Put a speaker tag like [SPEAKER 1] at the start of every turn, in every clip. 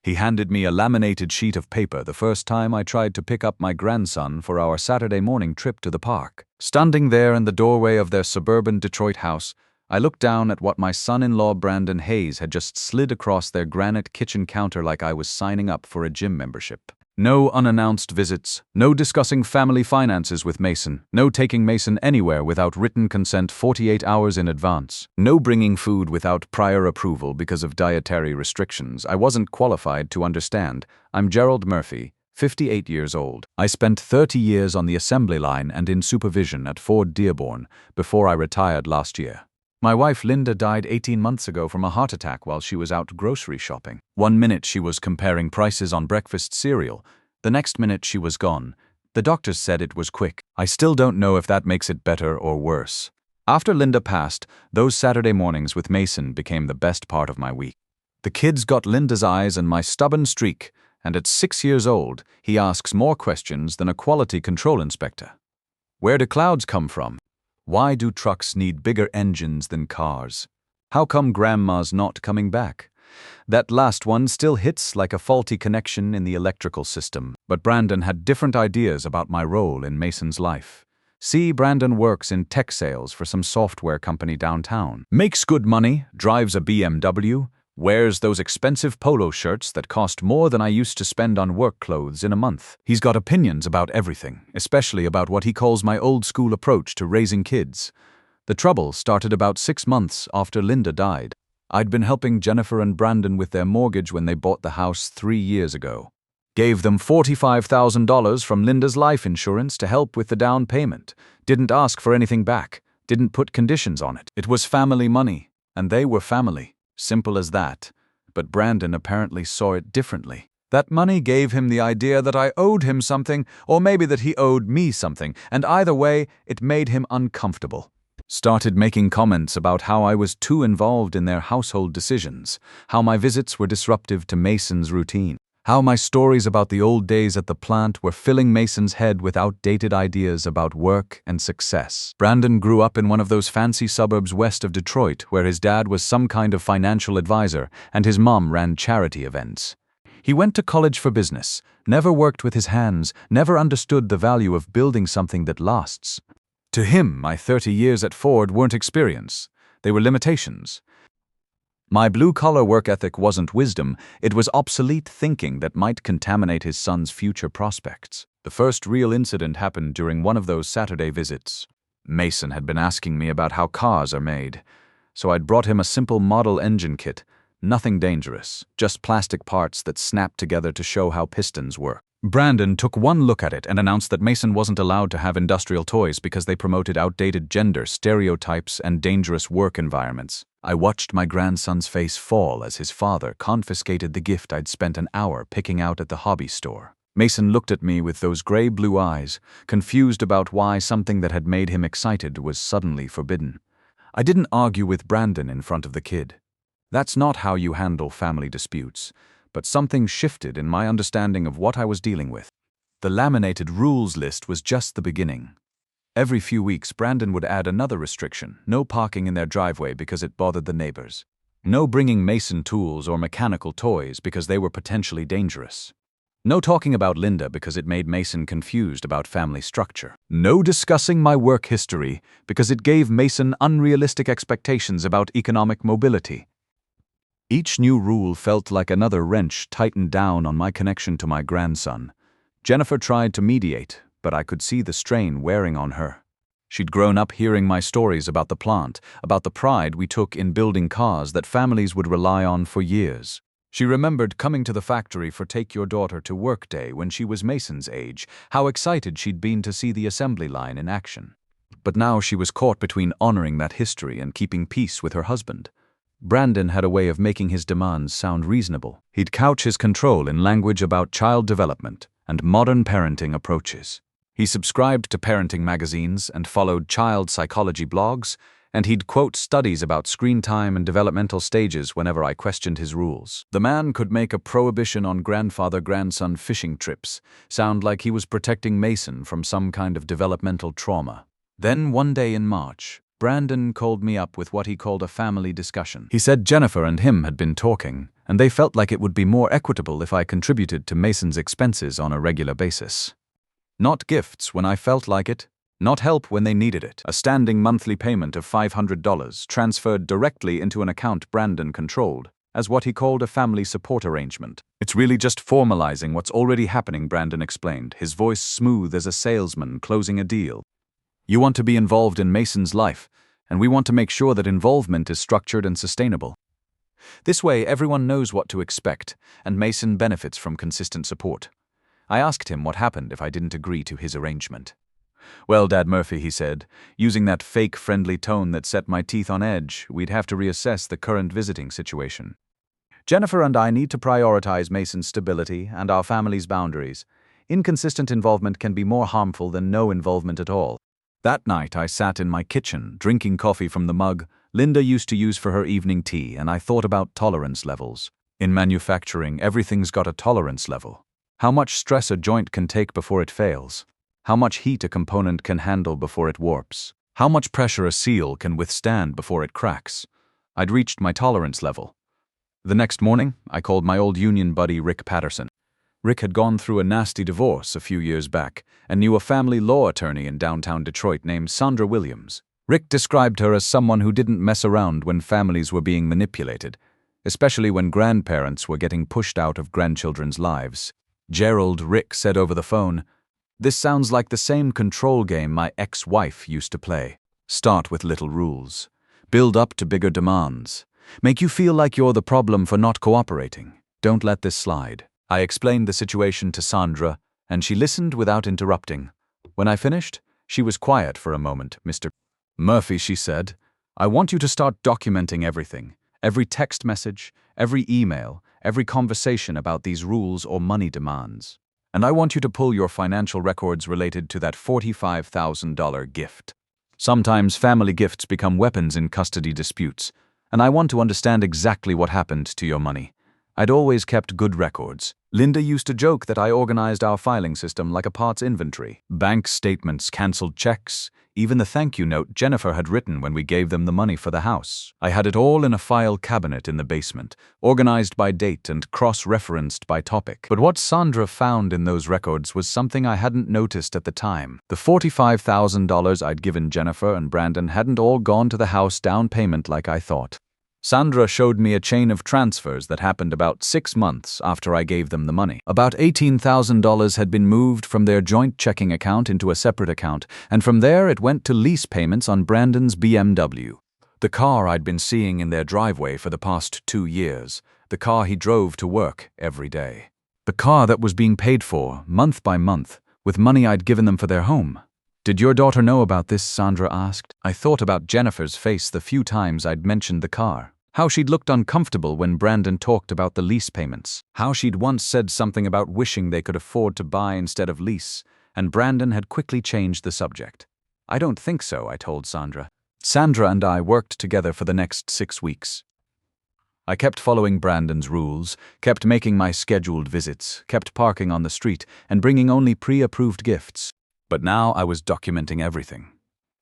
[SPEAKER 1] He handed me a laminated sheet of paper the first time I tried to pick up my grandson for our Saturday morning trip to the park. Standing there in the doorway of their suburban Detroit house, I looked down at what my son-in-law Brandon Hayes had just slid across their granite kitchen counter like I was signing up for a gym membership. No unannounced visits, no discussing family finances with Mason, no taking Mason anywhere without written consent 48 hours in advance, no bringing food without prior approval because of dietary restrictions I wasn't qualified to understand. I'm Gerald Murphy, 58 years old. I spent 30 years on the assembly line and in supervision at Ford Dearborn before I retired last year. My wife Linda died 18 months ago from a heart attack while she was out grocery shopping. One minute she was comparing prices on breakfast cereal, the next minute she was gone. The doctors said it was quick. I still don't know if that makes it better or worse. After Linda passed, those Saturday mornings with Mason became the best part of my week. The kids got Linda's eyes and my stubborn streak, and at 6 years old, he asks more questions than a quality control inspector. Where do clouds come from? Why do trucks need bigger engines than cars? How come Grandma's not coming back? That last one still hits like a faulty connection in the electrical system. But Brandon had different ideas about my role in Mason's life. See, Brandon works in tech sales for some software company downtown. Makes good money, drives a BMW, wears those expensive polo shirts that cost more than I used to spend on work clothes in a month. He's got opinions about everything, especially about what he calls my old-school approach to raising kids. The trouble started about 6 months after Linda died. I'd been helping Jennifer and Brandon with their mortgage when they bought the house 3 years ago. Gave them $45,000 from Linda's life insurance to help with the down payment. Didn't ask for anything back. Didn't put conditions on it. It was family money, and they were family. Simple as that. But Brandon apparently saw it differently. That money gave him the idea that I owed him something, or maybe that he owed me something, and either way, it made him uncomfortable. Started making comments about how I was too involved in their household decisions, how my visits were disruptive to Mason's routine, how my stories about the old days at the plant were filling Mason's head with outdated ideas about work and success. Brandon grew up in one of those fancy suburbs west of Detroit where his dad was some kind of financial advisor and his mom ran charity events. He went to college for business, never worked with his hands, never understood the value of building something that lasts. To him, my 30 years at Ford weren't experience, they were limitations. My blue-collar work ethic wasn't wisdom, it was obsolete thinking that might contaminate his son's future prospects. The first real incident happened during one of those Saturday visits. Mason had been asking me about how cars are made, so I'd brought him a simple model engine kit, nothing dangerous, just plastic parts that snap together to show how pistons work. Brandon took one look at it and announced that Mason wasn't allowed to have industrial toys because they promoted outdated gender stereotypes and dangerous work environments. I watched my grandson's face fall as his father confiscated the gift I'd spent an hour picking out at the hobby store. Mason looked at me with those gray-blue eyes, confused about why something that had made him excited was suddenly forbidden. I didn't argue with Brandon in front of the kid. That's not how you handle family disputes. But something shifted in my understanding of what I was dealing with. The laminated rules list was just the beginning. Every few weeks, Brandon would add another restriction: no parking in their driveway because it bothered the neighbors. No bringing Mason tools or mechanical toys because they were potentially dangerous. No talking about Linda because it made Mason confused about family structure. No discussing my work history because it gave Mason unrealistic expectations about economic mobility. Each new rule felt like another wrench tightened down on my connection to my grandson. Jennifer tried to mediate, but I could see the strain wearing on her. She'd grown up hearing my stories about the plant, about the pride we took in building cars that families would rely on for years. She remembered coming to the factory for Take Your Daughter to Work Day when she was Mason's age, how excited she'd been to see the assembly line in action. But now she was caught between honoring that history and keeping peace with her husband. Brandon had a way of making his demands sound reasonable. He'd couch his control in language about child development and modern parenting approaches. He subscribed to parenting magazines and followed child psychology blogs, and he'd quote studies about screen time and developmental stages whenever I questioned his rules. The man could make a prohibition on grandfather-grandson fishing trips sound like he was protecting Mason from some kind of developmental trauma. Then one day in March, Brandon called me up with what he called a family discussion. He said Jennifer and him had been talking, and they felt like it would be more equitable if I contributed to Mason's expenses on a regular basis. Not gifts when I felt like it, not help when they needed it. A standing monthly payment of $500 transferred directly into an account Brandon controlled, as what he called a family support arrangement. It's really just formalizing what's already happening, Brandon explained, his voice smooth as a salesman closing a deal. You want to be involved in Mason's life, and we want to make sure that involvement is structured and sustainable. This way, everyone knows what to expect, and Mason benefits from consistent support. I asked him what happened if I didn't agree to his arrangement. Well, Dad Murphy, he said, using that fake friendly tone that set my teeth on edge, we'd have to reassess the current visiting situation. Jennifer and I need to prioritize Mason's stability and our family's boundaries. Inconsistent involvement can be more harmful than no involvement at all. That night, I sat in my kitchen, drinking coffee from the mug Linda used to use for her evening tea, and I thought about tolerance levels. In manufacturing, everything's got a tolerance level. How much stress a joint can take before it fails. How much heat a component can handle before it warps. How much pressure a seal can withstand before it cracks. I'd reached my tolerance level. The next morning, I called my old union buddy Rick Patterson. Rick had gone through a nasty divorce a few years back and knew a family law attorney in downtown Detroit named Sandra Williams. Rick described her as someone who didn't mess around when families were being manipulated, especially when grandparents were getting pushed out of grandchildren's lives. Gerald, Rick said over the phone, "This sounds like the same control game my ex-wife used to play. Start with little rules. Build up to bigger demands. Make you feel like you're the problem for not cooperating. Don't let this slide." I explained the situation to Sandra, and she listened without interrupting. When I finished, she was quiet for a moment. "Mr. Murphy," she said, "I want you to start documenting everything. Every text message, every email, every conversation about these rules or money demands. And I want you to pull your financial records related to that $45,000 gift. Sometimes family gifts become weapons in custody disputes, and I want to understand exactly what happened to your money. I'd always kept good records. Linda used to joke that I organized our filing system like a parts inventory. Bank statements, canceled checks, even the thank you note Jennifer had written when we gave them the money for the house. I had it all in a file cabinet in the basement, organized by date and cross-referenced by topic. But what Sandra found in those records was something I hadn't noticed at the time. The $45,000 I'd given Jennifer and Brandon hadn't all gone to the house down payment like I thought. Sandra showed me a chain of transfers that happened about 6 months after I gave them the money. About $18,000 had been moved from their joint checking account into a separate account, and from there it went to lease payments on Brandon's BMW. The car I'd been seeing in their driveway for the past 2 years, the car he drove to work every day. The car that was being paid for, month by month, with money I'd given them for their home. "Did your daughter know about this?" Sandra asked. I thought about Jennifer's face the few times I'd mentioned the car. How she'd looked uncomfortable when Brandon talked about the lease payments. How she'd once said something about wishing they could afford to buy instead of lease, and Brandon had quickly changed the subject. "I don't think so," I told Sandra. Sandra and I worked together for the next 6 weeks. I kept following Brandon's rules, kept making my scheduled visits, kept parking on the street, and bringing only pre-approved gifts. But now I was documenting everything.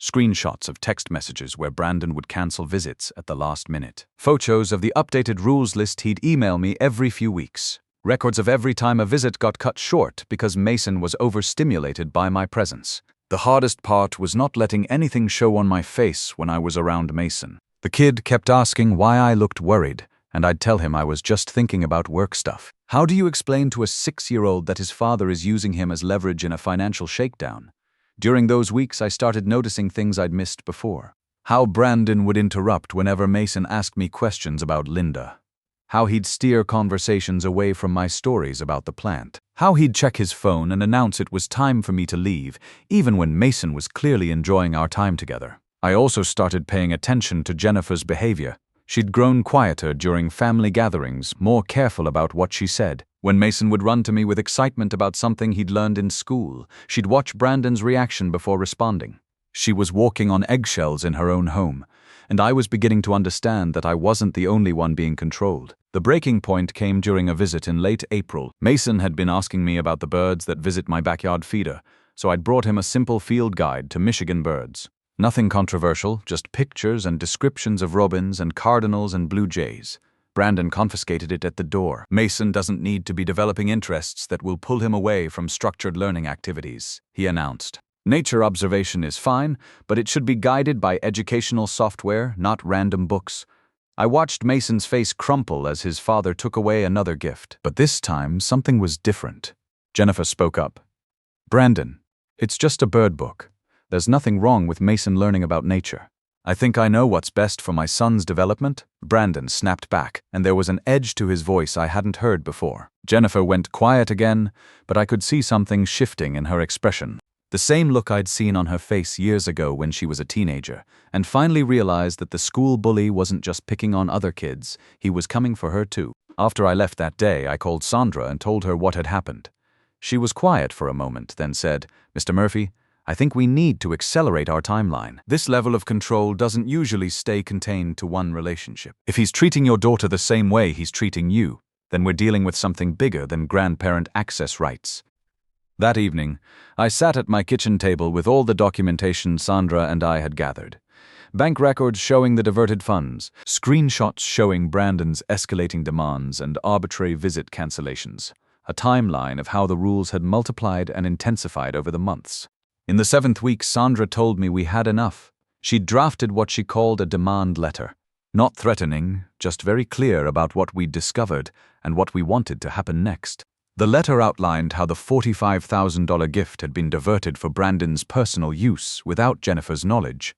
[SPEAKER 1] Screenshots of text messages where Brandon would cancel visits at the last minute. Photos of the updated rules list he'd email me every few weeks. Records of every time a visit got cut short because Mason was overstimulated by my presence. The hardest part was not letting anything show on my face when I was around Mason. The kid kept asking why I looked worried, and I'd tell him I was just thinking about work stuff. How do you explain to a 6-year-old that his father is using him as leverage in a financial shakedown? During those weeks, I started noticing things I'd missed before. How Brandon would interrupt whenever Mason asked me questions about Linda. How he'd steer conversations away from my stories about the plant. How he'd check his phone and announce it was time for me to leave, even when Mason was clearly enjoying our time together. I also started paying attention to Jennifer's behavior. She'd grown quieter during family gatherings, more careful about what she said. When Mason would run to me with excitement about something he'd learned in school, she'd watch Brandon's reaction before responding. She was walking on eggshells in her own home, and I was beginning to understand that I wasn't the only one being controlled. The breaking point came during a visit in late April. Mason had been asking me about the birds that visit my backyard feeder, so I'd brought him a simple field guide to Michigan birds. Nothing controversial, just pictures and descriptions of robins and cardinals and blue jays. Brandon confiscated it at the door. Mason doesn't need to be developing interests that will pull him away from structured learning activities, he announced. Nature observation is fine, but it should be guided by educational software, not random books. I watched Mason's face crumple as his father took away another gift. But this time, something was different. Jennifer spoke up. Brandon, it's just a bird book. There's nothing wrong with Mason learning about nature. I think I know what's best for my son's development. Brandon snapped back, and there was an edge to his voice I hadn't heard before. Jennifer went quiet again, but I could see something shifting in her expression. The same look I'd seen on her face years ago when she was a teenager, and finally realized that the school bully wasn't just picking on other kids, he was coming for her too. After I left that day, I called Sandra and told her what had happened. She was quiet for a moment, then said, "Mr. Murphy, I think we need to accelerate our timeline. This level of control doesn't usually stay contained to one relationship. If he's treating your daughter the same way he's treating you, then we're dealing with something bigger than grandparent access rights." That evening, I sat at my kitchen table with all the documentation Sandra and I had gathered. Bank records showing the diverted funds, screenshots showing Brandon's escalating demands and arbitrary visit cancellations, a timeline of how the rules had multiplied and intensified over the months. In the 7th week, Sandra told me we had enough. She'd drafted what she called a demand letter. Not threatening, just very clear about what we'd discovered and what we wanted to happen next. The letter outlined how the $45,000 gift had been diverted for Brandon's personal use without Jennifer's knowledge.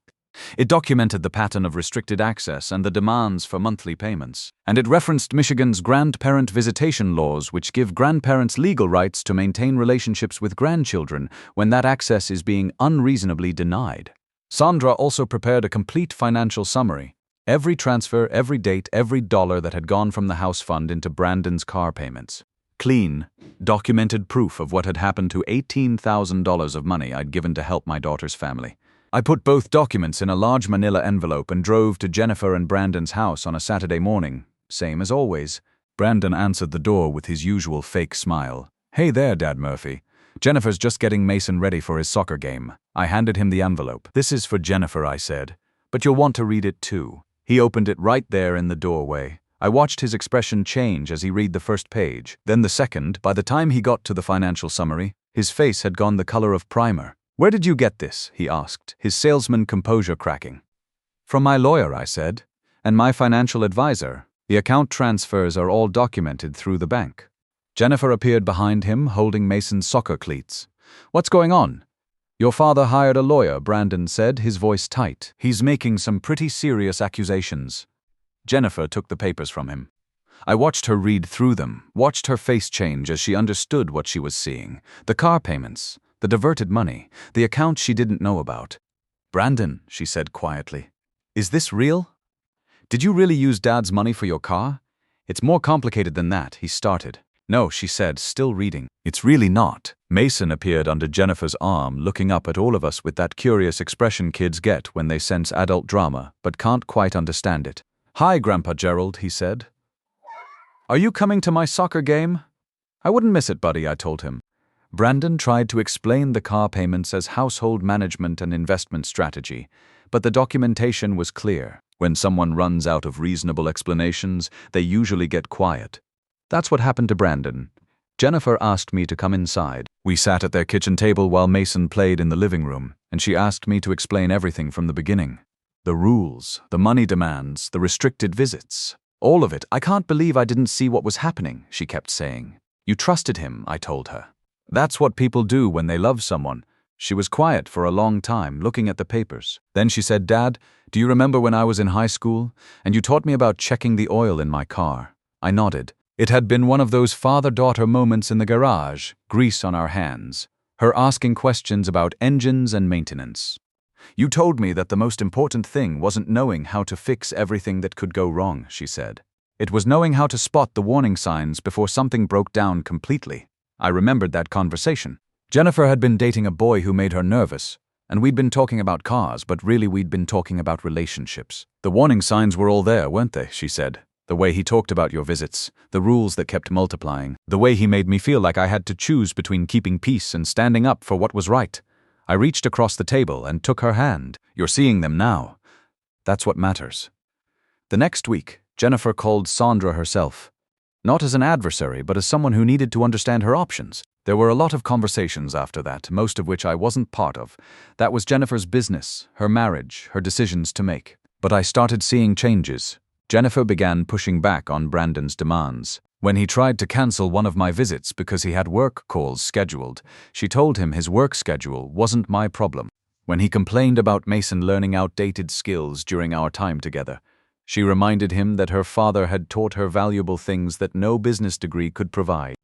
[SPEAKER 1] It documented the pattern of restricted access and the demands for monthly payments. And it referenced Michigan's grandparent visitation laws, which give grandparents legal rights to maintain relationships with grandchildren when that access is being unreasonably denied. Sandra also prepared a complete financial summary. Every transfer, every date, every dollar that had gone from the house fund into Brandon's car payments. Clean, documented proof of what had happened to $18,000 of money I'd given to help my daughter's family. I put both documents in a large manila envelope and drove to Jennifer and Brandon's house on a Saturday morning. Same as always. Brandon answered the door with his usual fake smile. "Hey there, Dad Murphy. Jennifer's just getting Mason ready for his soccer game." I handed him the envelope. "This is for Jennifer," I said, "but you'll want to read it too." He opened it right there in the doorway. I watched his expression change as he read the first page, then the second. By the time he got to the financial summary, his face had gone the color of primer. "Where did you get this?" he asked, his salesman composure cracking. "From my lawyer," I said, "and my financial advisor. The account transfers are all documented through the bank." Jennifer appeared behind him, holding Mason's soccer cleats. "What's going on?" "Your father hired a lawyer," Brandon said, his voice tight. "He's making some pretty serious accusations." Jennifer took the papers from him. I watched her read through them, watched her face change as she understood what she was seeing. The car payments, the diverted money, the account she didn't know about. "Brandon," she said quietly, "is this real? Did you really use Dad's money for your car?" "It's more complicated than that," he started. "No," she said, still reading. "It's really not." Mason appeared under Jennifer's arm, looking up at all of us with that curious expression kids get when they sense adult drama but can't quite understand it. "Hi, Grandpa Gerald," he said. "Are you coming to my soccer game?" "I wouldn't miss it, buddy," I told him. Brandon tried to explain the car payments as household management and investment strategy, but the documentation was clear. When someone runs out of reasonable explanations, they usually get quiet. That's what happened to Brandon. Jennifer asked me to come inside. We sat at their kitchen table while Mason played in the living room, and she asked me to explain everything from the beginning. The rules, the money demands, the restricted visits. All of it. "I can't believe I didn't see what was happening," she kept saying. "You trusted him," I told her. "That's what people do when they love someone." She was quiet for a long time, looking at the papers. Then she said, "Dad, do you remember when I was in high school, and you taught me about checking the oil in my car?" I nodded. It had been one of those father-daughter moments in the garage, grease on our hands, her asking questions about engines and maintenance. "You told me that the most important thing wasn't knowing how to fix everything that could go wrong," she said. "It was knowing how to spot the warning signs before something broke down completely." I remembered that conversation. Jennifer had been dating a boy who made her nervous, and we'd been talking about cars, but really we'd been talking about relationships. "The warning signs were all there, weren't they?" she said. "The way he talked about your visits, the rules that kept multiplying, the way he made me feel like I had to choose between keeping peace and standing up for what was right. I reached across the table and took her hand. "You're seeing them now. That's what matters." The next week, Jennifer called Sandra herself. Not as an adversary, but as someone who needed to understand her options. There were a lot of conversations after that, most of which I wasn't part of. That was Jennifer's business, her marriage, her decisions to make. But I started seeing changes. Jennifer began pushing back on Brandon's demands. When he tried to cancel one of my visits because he had work calls scheduled, she told him his work schedule wasn't my problem. When he complained about Mason learning outdated skills during our time together, she reminded him that her father had taught her valuable things that no business degree could provide.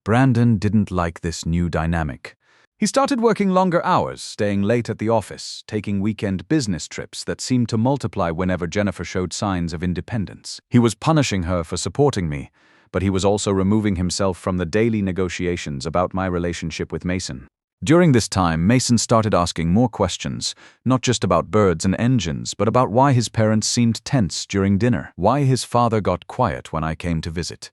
[SPEAKER 1] Brandon didn't like this new dynamic. He started working longer hours, staying late at the office, taking weekend business trips that seemed to multiply whenever Jennifer showed signs of independence. He was punishing her for supporting me, but he was also removing himself from the daily negotiations about my relationship with Mason. During this time, Mason started asking more questions, not just about birds and engines, but about why his parents seemed tense during dinner, why his father got quiet when I came to visit,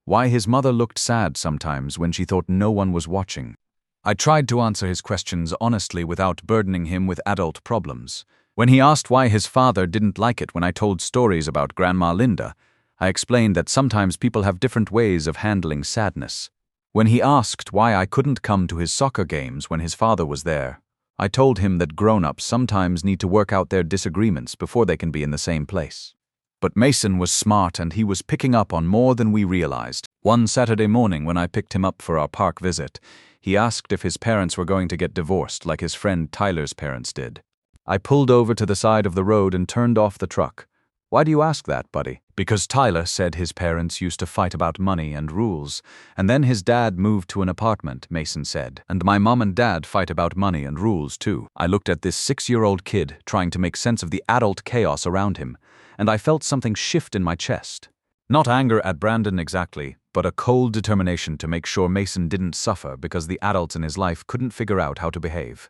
[SPEAKER 1] why his mother looked sad sometimes when she thought no one was watching. I tried to answer his questions honestly without burdening him with adult problems. When he asked why his father didn't like it when I told stories about Grandma Linda, I explained that sometimes people have different ways of handling sadness. When he asked why I couldn't come to his soccer games when his father was there, I told him that grown-ups sometimes need to work out their disagreements before they can be in the same place. But Mason was smart and he was picking up on more than we realized. One Saturday morning when I picked him up for our park visit, he asked if his parents were going to get divorced like his friend Tyler's parents did. I pulled over to the side of the road and turned off the truck. "Why do you ask that, buddy?" "Because Tyler said his parents used to fight about money and rules, and then his dad moved to an apartment," Mason said. "And my mom and dad fight about money and rules too." I looked at this 6-year-old kid trying to make sense of the adult chaos around him, and I felt something shift in my chest. Not anger at Brandon exactly, but a cold determination to make sure Mason didn't suffer because the adults in his life couldn't figure out how to behave.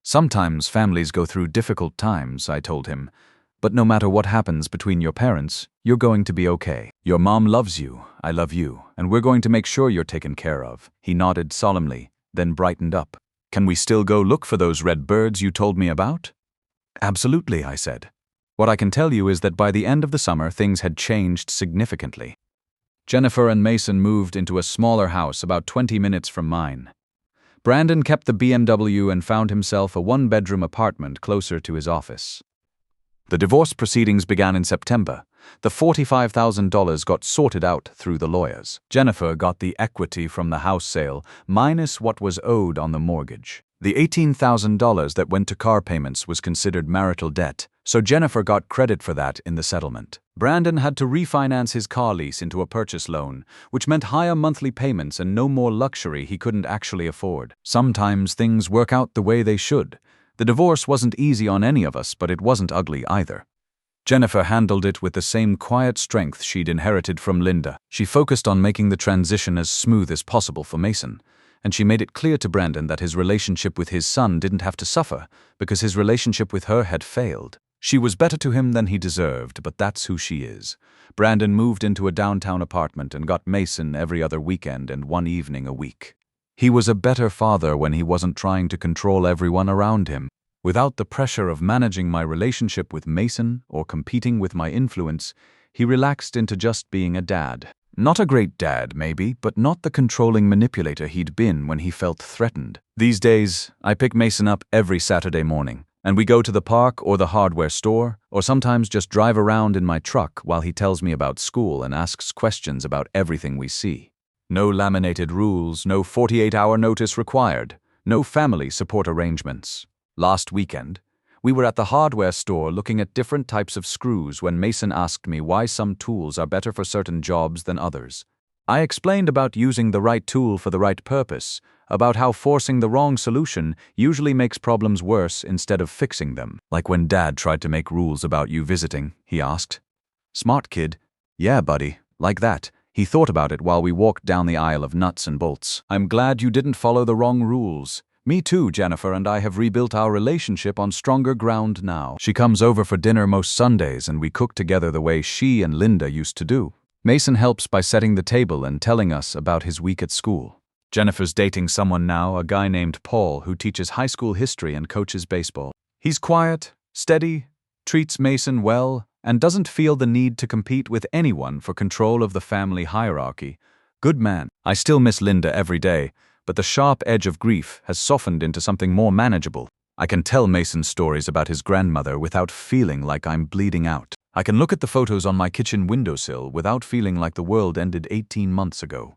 [SPEAKER 1] "Sometimes families go through difficult times," I told him. "But no matter what happens between your parents, you're going to be okay. Your mom loves you, I love you, and we're going to make sure you're taken care of." He nodded solemnly, then brightened up. "Can we still go look for those red birds you told me about?" "Absolutely," I said. What I can tell you is that by the end of the summer, things had changed significantly. Jennifer and Mason moved into a smaller house about 20 minutes from mine. Brandon kept the BMW and found himself a one-bedroom apartment closer to his office. The divorce proceedings began in September. The $45,000 got sorted out through the lawyers. Jennifer got the equity from the house sale, minus what was owed on the mortgage. The $18,000 that went to car payments was considered marital debt, so Jennifer got credit for that in the settlement. Brandon had to refinance his car lease into a purchase loan, which meant higher monthly payments and no more luxury he couldn't actually afford. Sometimes things work out the way they should. The divorce wasn't easy on any of us, but it wasn't ugly either. Jennifer handled it with the same quiet strength she'd inherited from Linda. She focused on making the transition as smooth as possible for Mason, and she made it clear to Brandon that his relationship with his son didn't have to suffer because his relationship with her had failed. She was better to him than he deserved, but that's who she is. Brandon moved into a downtown apartment and got Mason every other weekend and one evening a week. He was a better father when he wasn't trying to control everyone around him. Without the pressure of managing my relationship with Mason or competing with my influence, he relaxed into just being a dad. Not a great dad, maybe, but not the controlling manipulator he'd been when he felt threatened. These days, I pick Mason up every Saturday morning, and we go to the park or the hardware store, or sometimes just drive around in my truck while he tells me about school and asks questions about everything we see. No laminated rules, no 48-hour notice required, no family support arrangements. Last weekend, we were at the hardware store looking at different types of screws when Mason asked me why some tools are better for certain jobs than others. I explained about using the right tool for the right purpose, about how forcing the wrong solution usually makes problems worse instead of fixing them. "Like when Dad tried to make rules about you visiting," he asked. "Smart kid." "Yeah, buddy, like that." He thought about it while we walked down the aisle of nuts and bolts. "I'm glad you didn't follow the wrong rules." "Me too, Jennifer and I have rebuilt our relationship on stronger ground now. She comes over for dinner most Sundays and we cook together the way she and Linda used to do. Mason helps by setting the table and telling us about his week at school. Jennifer's dating someone now, a guy named Paul who teaches high school history and coaches baseball. He's quiet, steady, treats Mason well, and doesn't feel the need to compete with anyone for control of the family hierarchy. Good man. I still miss Linda every day, but the sharp edge of grief has softened into something more manageable. I can tell Mason stories about his grandmother without feeling like I'm bleeding out. I can look at the photos on my kitchen windowsill without feeling like the world ended 18 months ago.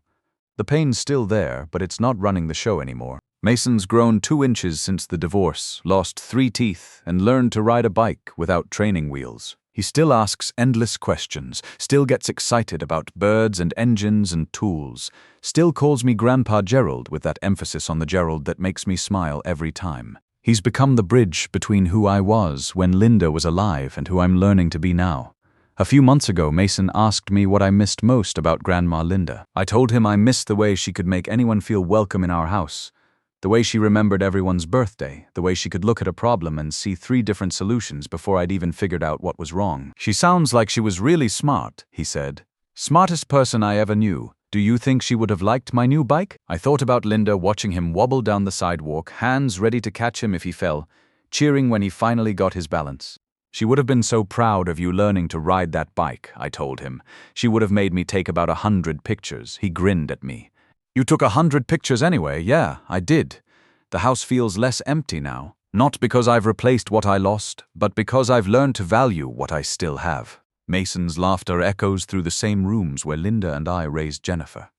[SPEAKER 1] The pain's still there, but it's not running the show anymore. Mason's grown 2 inches since the divorce, lost 3 teeth, and learned to ride a bike without training wheels. He still asks endless questions, still gets excited about birds and engines and tools, still calls me Grandpa Gerald with that emphasis on the Gerald that makes me smile every time. He's become the bridge between who I was when Linda was alive and who I'm learning to be now. A few months ago, Mason asked me what I missed most about Grandma Linda. I told him I missed the way she could make anyone feel welcome in our house, the way she remembered everyone's birthday, the way she could look at a problem and see 3 different solutions before I'd even figured out what was wrong. She sounds like she was really smart, he said. Smartest person I ever knew. Do you think she would have liked my new bike? I thought about Linda watching him wobble down the sidewalk, hands ready to catch him if he fell, cheering when he finally got his balance. She would have been so proud of you learning to ride that bike, I told him. She would have made me take about 100 pictures. He grinned at me. You took 100 pictures anyway? Yeah, I did. The house feels less empty now. Not because I've replaced what I lost, but because I've learned to value what I still have. Mason's laughter echoes through the same rooms where Linda and I raised Jennifer.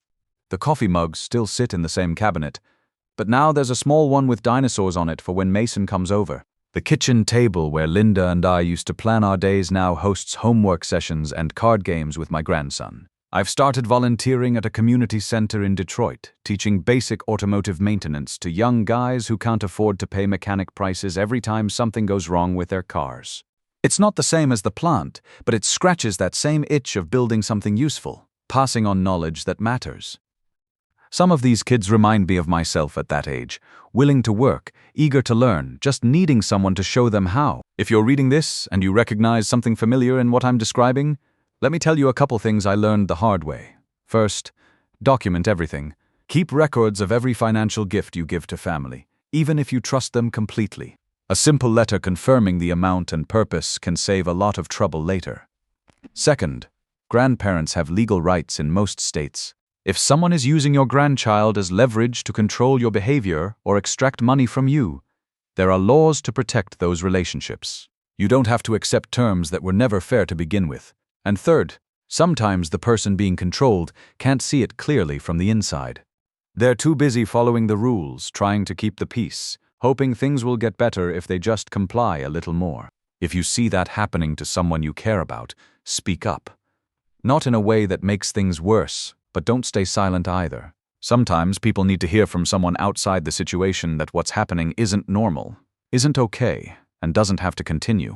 [SPEAKER 1] The coffee mugs still sit in the same cabinet, but now there's a small one with dinosaurs on it for when Mason comes over. The kitchen table where Linda and I used to plan our days now hosts homework sessions and card games with my grandson. I've started volunteering at a community center in Detroit, teaching basic automotive maintenance to young guys who can't afford to pay mechanic prices every time something goes wrong with their cars. It's not the same as the plant, but it scratches that same itch of building something useful, passing on knowledge that matters. Some of these kids remind me of myself at that age, willing to work, eager to learn, just needing someone to show them how. If you're reading this and you recognize something familiar in what I'm describing, let me tell you a couple things I learned the hard way. First, document everything. Keep records of every financial gift you give to family, even if you trust them completely. A simple letter confirming the amount and purpose can save a lot of trouble later. Second, grandparents have legal rights in most states. If someone is using your grandchild as leverage to control your behavior or extract money from you, there are laws to protect those relationships. You don't have to accept terms that were never fair to begin with. And third, sometimes the person being controlled can't see it clearly from the inside. They're too busy following the rules, trying to keep the peace, hoping things will get better if they just comply a little more. If you see that happening to someone you care about, speak up. Not in a way that makes things worse, but don't stay silent either. Sometimes people need to hear from someone outside the situation that what's happening isn't normal, isn't okay, and doesn't have to continue.